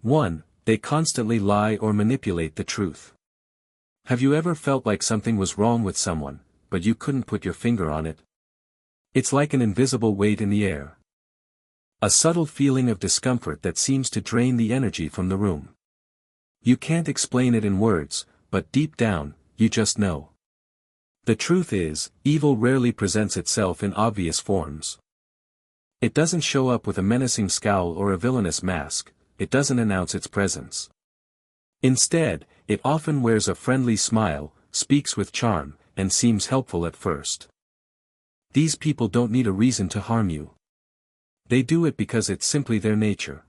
1. They constantly lie or manipulate the truth. Have you ever felt like something was wrong with someone, but you couldn't put your finger on it? It's like an invisible weight in the air. A subtle feeling of discomfort that seems to drain the energy from the room. You can't explain it in words, but deep down, you just know. The truth is, evil rarely presents itself in obvious forms. It doesn't show up with a menacing scowl or a villainous mask, it doesn't announce its presence. Instead, it often wears a friendly smile, speaks with charm, and seems helpful at first. These people don't need a reason to harm you. They do it because it's simply their nature.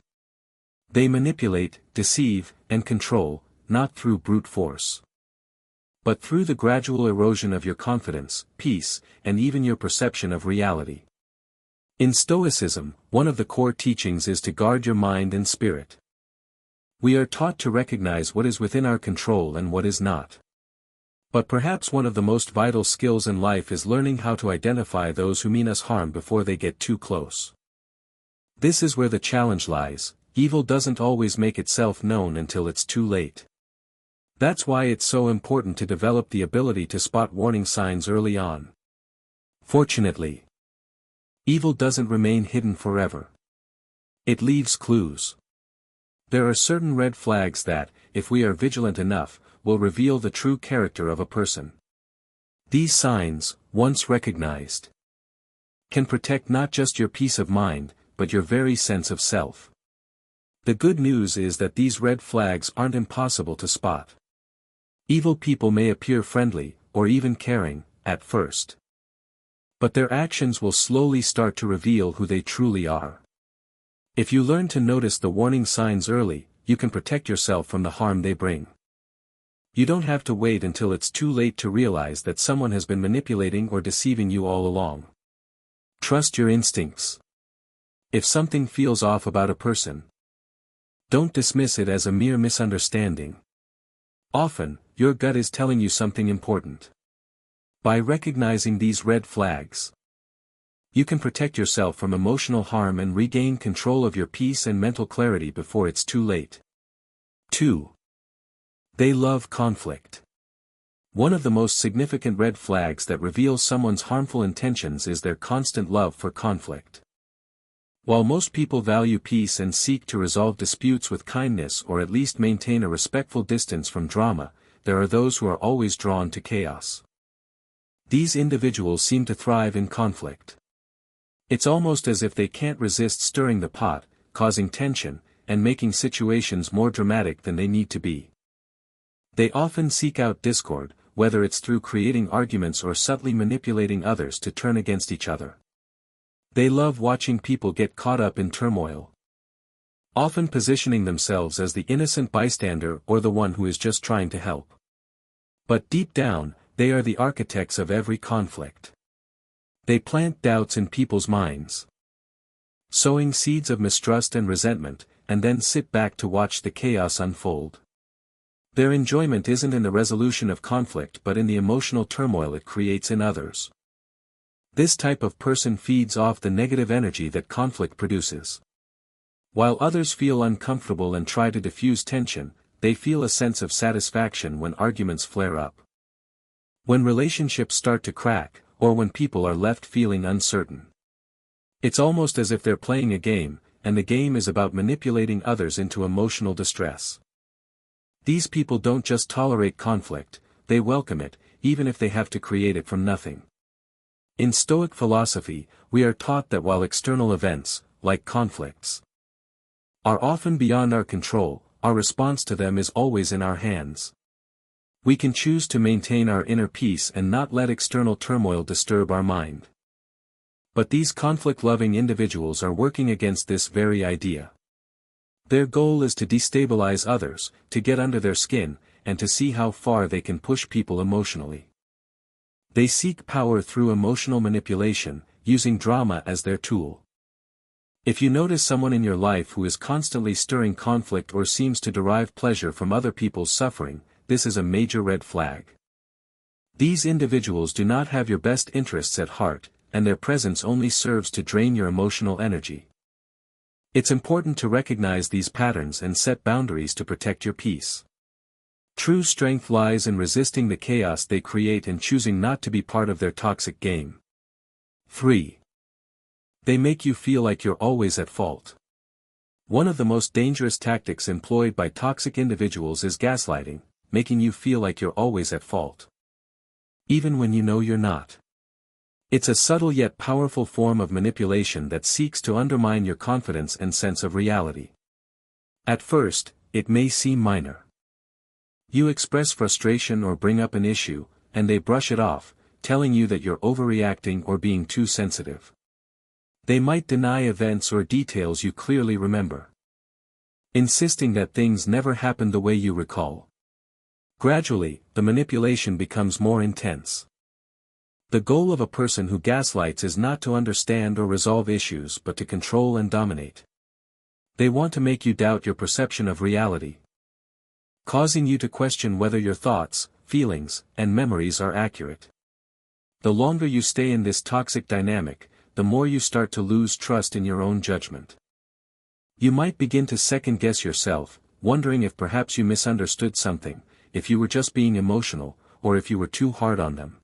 They manipulate, deceive, and control, not through brute force, but through the gradual erosion of your confidence, peace, and even your perception of reality. In Stoicism, one of the core teachings is to guard your mind and spirit. We are taught to recognize what is within our control and what is not. But perhaps one of the most vital skills in life is learning how to identify those who mean us harm before they get too close. This is where the challenge lies. Evil doesn't always make itself known until it's too late. That's why it's so important to develop the ability to spot warning signs early on. Fortunately, evil doesn't remain hidden forever. It leaves clues. There are certain red flags that, if we are vigilant enough, will reveal the true character of a person. These signs, once recognized, can protect not just your peace of mind, but your very sense of self. The good news is that these red flags aren't impossible to spot. Evil people may appear friendly, or even caring, at first. But their actions will slowly start to reveal who they truly are. If you learn to notice the warning signs early, you can protect yourself from the harm they bring. You don't have to wait until it's too late to realize that someone has been manipulating or deceiving you all along. Trust your instincts. If something feels off about a person, don't dismiss it as a mere misunderstanding. Often, your gut is telling you something important. By recognizing these red flags, you can protect yourself from emotional harm and regain control of your peace and mental clarity before it's too late. 2. They love conflict. One of the most significant red flags that reveals someone's harmful intentions is their constant love for conflict. While most people value peace and seek to resolve disputes with kindness or at least maintain a respectful distance from drama, there are those who are always drawn to chaos. These individuals seem to thrive in conflict. It's almost as if they can't resist stirring the pot, causing tension, and making situations more dramatic than they need to be. They often seek out discord, whether it's through creating arguments or subtly manipulating others to turn against each other. They love watching people get caught up in turmoil, often positioning themselves as the innocent bystander or the one who is just trying to help. But deep down, they are the architects of every conflict. They plant doubts in people's minds, sowing seeds of mistrust and resentment, and then sit back to watch the chaos unfold. Their enjoyment isn't in the resolution of conflict but in the emotional turmoil it creates in others. This type of person feeds off the negative energy that conflict produces. While others feel uncomfortable and try to diffuse tension, they feel a sense of satisfaction when arguments flare up. When relationships start to crack, or when people are left feeling uncertain. It's almost as if they're playing a game, and the game is about manipulating others into emotional distress. These people don't just tolerate conflict, they welcome it, even if they have to create it from nothing. In Stoic philosophy, we are taught that while external events, like conflicts, are often beyond our control, our response to them is always in our hands. We can choose to maintain our inner peace and not let external turmoil disturb our mind. But these conflict-loving individuals are working against this very idea. Their goal is to destabilize others, to get under their skin, and to see how far they can push people emotionally. They seek power through emotional manipulation, using drama as their tool. If you notice someone in your life who is constantly stirring conflict or seems to derive pleasure from other people's suffering, this is a major red flag. These individuals do not have your best interests at heart, and their presence only serves to drain your emotional energy. It's important to recognize these patterns and set boundaries to protect your peace. True strength lies in resisting the chaos they create and choosing not to be part of their toxic game. 3. They make you feel like you're always at fault. One of the most dangerous tactics employed by toxic individuals is gaslighting, making you feel like you're always at fault, even when you know you're not. It's a subtle yet powerful form of manipulation that seeks to undermine your confidence and sense of reality. At first, it may seem minor. You express frustration or bring up an issue, and they brush it off, telling you that you're overreacting or being too sensitive. They might deny events or details you clearly remember, insisting that things never happened the way you recall. Gradually, the manipulation becomes more intense. The goal of a person who gaslights is not to understand or resolve issues but to control and dominate. They want to make you doubt your perception of reality, causing you to question whether your thoughts, feelings, and memories are accurate. The longer you stay in this toxic dynamic, the more you start to lose trust in your own judgment. You might begin to second-guess yourself, wondering if perhaps you misunderstood something, if you were just being emotional, or if you were too hard on them.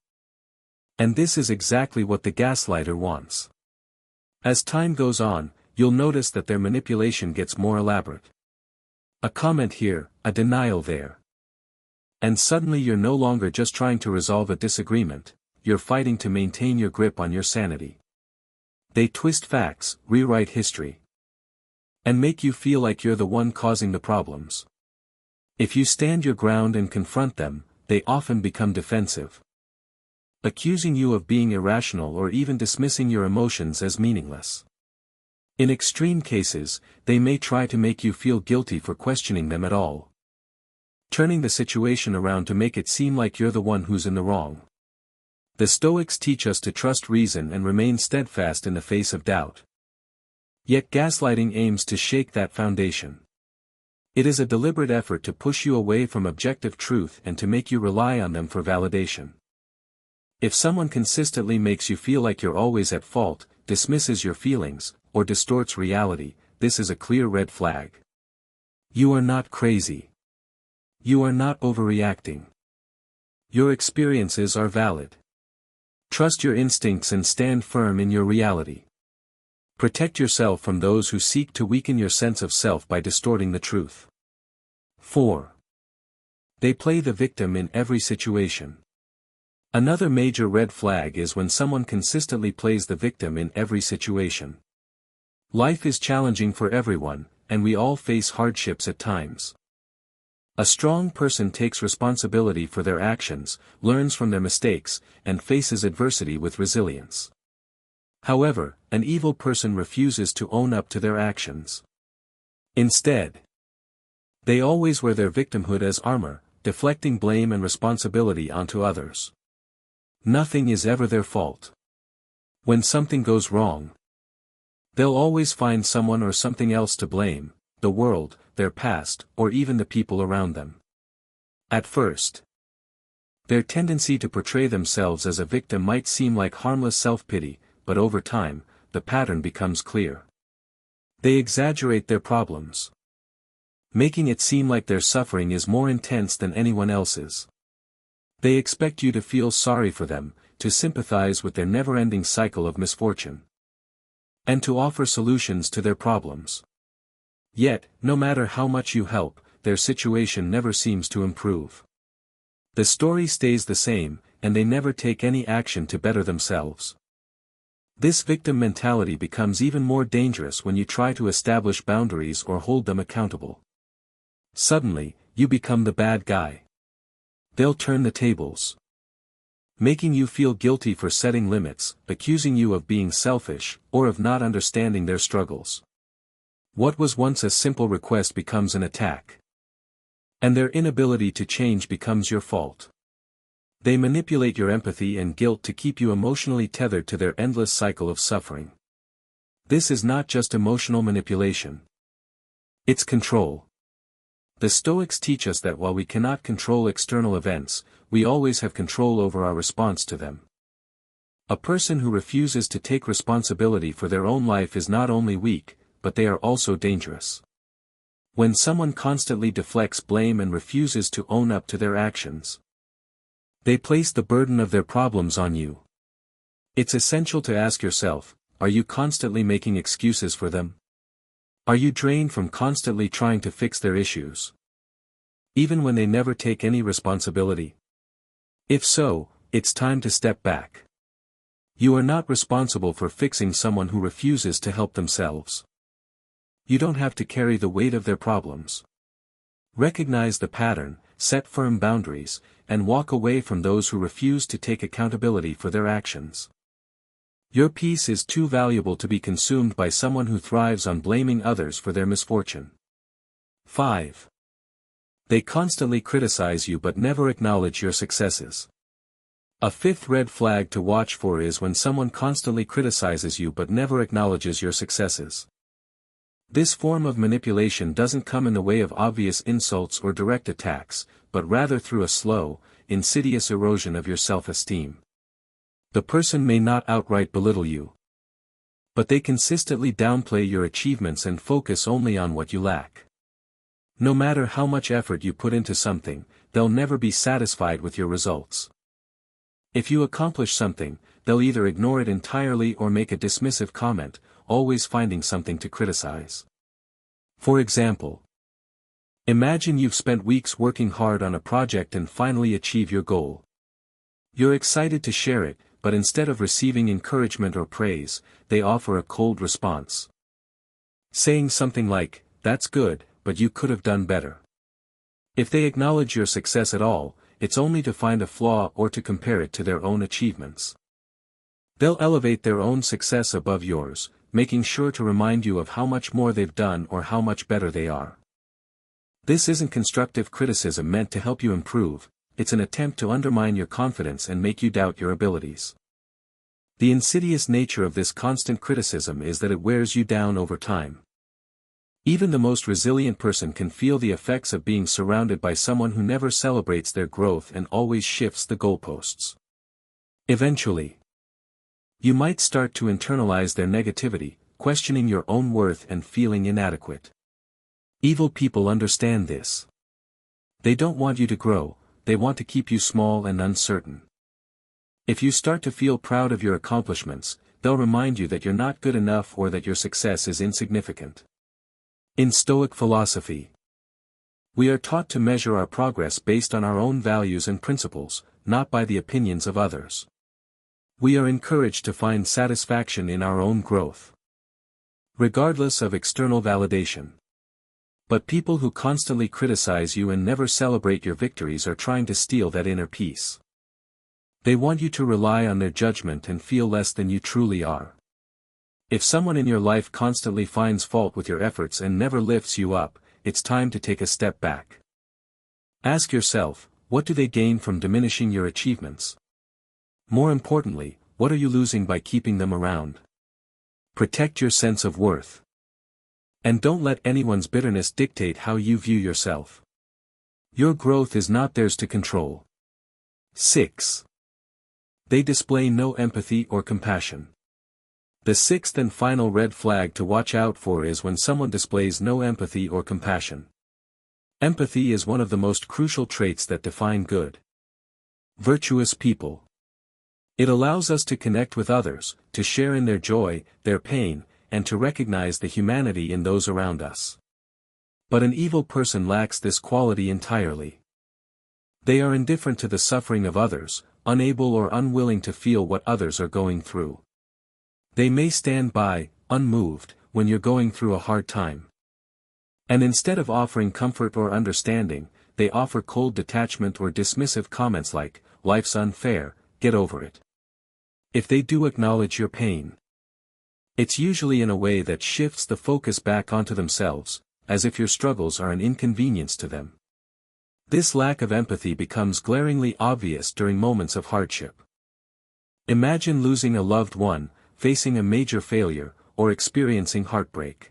And this is exactly what the gaslighter wants. As time goes on, you'll notice that their manipulation gets more elaborate. A comment here, a denial there. And suddenly you're no longer just trying to resolve a disagreement, you're fighting to maintain your grip on your sanity. They twist facts, rewrite history, and make you feel like you're the one causing the problems. If you stand your ground and confront them, they often become defensive, accusing you of being irrational or even dismissing your emotions as meaningless. In extreme cases, they may try to make you feel guilty for questioning them at all, turning the situation around to make it seem like you're the one who's in the wrong. The Stoics teach us to trust reason and remain steadfast in the face of doubt. Yet gaslighting aims to shake that foundation. It is a deliberate effort to push you away from objective truth and to make you rely on them for validation. If someone consistently makes you feel like you're always at fault, dismisses your feelings, or distorts reality, this is a clear red flag. You are not crazy. You are not overreacting. Your experiences are valid. Trust your instincts and stand firm in your reality. Protect yourself from those who seek to weaken your sense of self by distorting the truth. 4. They play the victim in every situation. Another major red flag is when someone consistently plays the victim in every situation. Life is challenging for everyone, and we all face hardships at times. A strong person takes responsibility for their actions, learns from their mistakes, and faces adversity with resilience. However, an evil person refuses to own up to their actions. Instead, they always wear their victimhood as armor, deflecting blame and responsibility onto others. Nothing is ever their fault. When something goes wrong, they'll always find someone or something else to blame, the world, their past, or even the people around them. At first, their tendency to portray themselves as a victim might seem like harmless self-pity, but over time, the pattern becomes clear. They exaggerate their problems, making it seem like their suffering is more intense than anyone else's. They expect you to feel sorry for them, to sympathize with their never-ending cycle of misfortune, and to offer solutions to their problems. Yet, no matter how much you help, their situation never seems to improve. The story stays the same, and they never take any action to better themselves. This victim mentality becomes even more dangerous when you try to establish boundaries or hold them accountable. Suddenly, you become the bad guy. They'll turn the tables, making you feel guilty for setting limits, accusing you of being selfish, or of not understanding their struggles. What was once a simple request becomes an attack, and their inability to change becomes your fault. They manipulate your empathy and guilt to keep you emotionally tethered to their endless cycle of suffering. This is not just emotional manipulation. It's control. The Stoics teach us that while we cannot control external events, we always have control over our response to them. A person who refuses to take responsibility for their own life is not only weak, but they are also dangerous. When someone constantly deflects blame and refuses to own up to their actions, they place the burden of their problems on you. It's essential to ask yourself, are you constantly making excuses for them? Are you drained from constantly trying to fix their issues, even when they never take any responsibility? If so, it's time to step back. You are not responsible for fixing someone who refuses to help themselves. You don't have to carry the weight of their problems. Recognize the pattern, set firm boundaries, and walk away from those who refuse to take accountability for their actions. Your peace is too valuable to be consumed by someone who thrives on blaming others for their misfortune. 5. They constantly criticize you but never acknowledge your successes. A fifth red flag to watch for is when someone constantly criticizes you but never acknowledges your successes. This form of manipulation doesn't come in the way of obvious insults or direct attacks, but rather through a slow, insidious erosion of your self-esteem. The person may not outright belittle you, but they consistently downplay your achievements and focus only on what you lack. No matter how much effort you put into something, they'll never be satisfied with your results. If you accomplish something, they'll either ignore it entirely or make a dismissive comment, always finding something to criticize. For example, imagine you've spent weeks working hard on a project and finally achieve your goal. You're excited to share it, but instead of receiving encouragement or praise, they offer a cold response, saying something like, "That's good, but you could have done better." If they acknowledge your success at all, it's only to find a flaw or to compare it to their own achievements. They'll elevate their own success above yours, making sure to remind you of how much more they've done or how much better they are. This isn't constructive criticism meant to help you improve, it's an attempt to undermine your confidence and make you doubt your abilities. The insidious nature of this constant criticism is that it wears you down over time. Even the most resilient person can feel the effects of being surrounded by someone who never celebrates their growth and always shifts the goalposts. Eventually, you might start to internalize their negativity, questioning your own worth and feeling inadequate. Evil people understand this. They don't want you to grow, they want to keep you small and uncertain. If you start to feel proud of your accomplishments, they'll remind you that you're not good enough or that your success is insignificant. In Stoic philosophy, we are taught to measure our progress based on our own values and principles, not by the opinions of others. We are encouraged to find satisfaction in our own growth, regardless of external validation. But people who constantly criticize you and never celebrate your victories are trying to steal that inner peace. They want you to rely on their judgment and feel less than you truly are. If someone in your life constantly finds fault with your efforts and never lifts you up, it's time to take a step back. Ask yourself, what do they gain from diminishing your achievements? More importantly, what are you losing by keeping them around? Protect your sense of worth. And don't let anyone's bitterness dictate how you view yourself. Your growth is not theirs to control. 6. They display no empathy or compassion. The sixth and final red flag to watch out for is when someone displays no empathy or compassion. Empathy is one of the most crucial traits that define good, virtuous people. It allows us to connect with others, to share in their joy, their pain, and to recognize the humanity in those around us. But an evil person lacks this quality entirely. They are indifferent to the suffering of others, unable or unwilling to feel what others are going through. They may stand by, unmoved, when you're going through a hard time. And instead of offering comfort or understanding, they offer cold detachment or dismissive comments like, "Life's unfair, get over it." If they do acknowledge your pain, it's usually in a way that shifts the focus back onto themselves, as if your struggles are an inconvenience to them. This lack of empathy becomes glaringly obvious during moments of hardship. Imagine losing a loved one, facing a major failure, or experiencing heartbreak.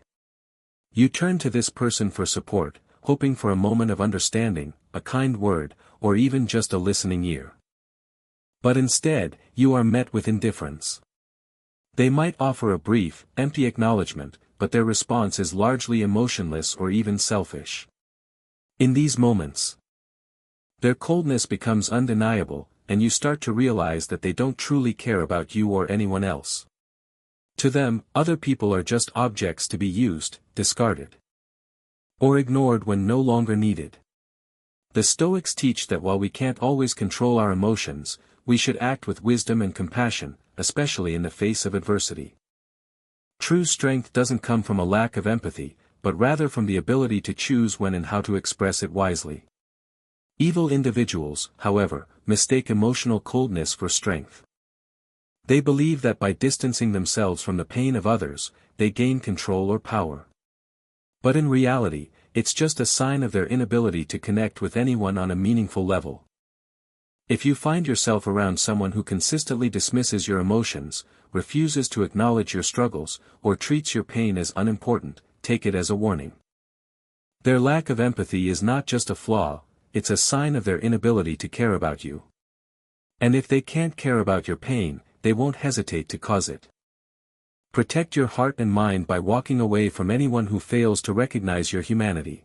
You turn to this person for support, hoping for a moment of understanding, a kind word, or even just a listening ear. But instead, you are met with indifference. They might offer a brief, empty acknowledgement, but their response is largely emotionless or even selfish. In these moments, their coldness becomes undeniable, and you start to realize that they don't truly care about you or anyone else. To them, other people are just objects to be used, discarded, or ignored when no longer needed. The Stoics teach that while we can't always control our emotions, we should act with wisdom and compassion, especially in the face of adversity. True strength doesn't come from a lack of empathy, but rather from the ability to choose when and how to express it wisely. Evil individuals, however, mistake emotional coldness for strength. They believe that by distancing themselves from the pain of others, they gain control or power. But in reality, it's just a sign of their inability to connect with anyone on a meaningful level. If you find yourself around someone who consistently dismisses your emotions, refuses to acknowledge your struggles, or treats your pain as unimportant, take it as a warning. Their lack of empathy is not just a flaw, it's a sign of their inability to care about you. And if they can't care about your pain, they won't hesitate to cause it. Protect your heart and mind by walking away from anyone who fails to recognize your humanity.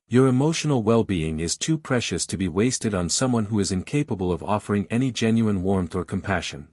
Your emotional well-being is too precious to be wasted on someone who is incapable of offering any genuine warmth or compassion.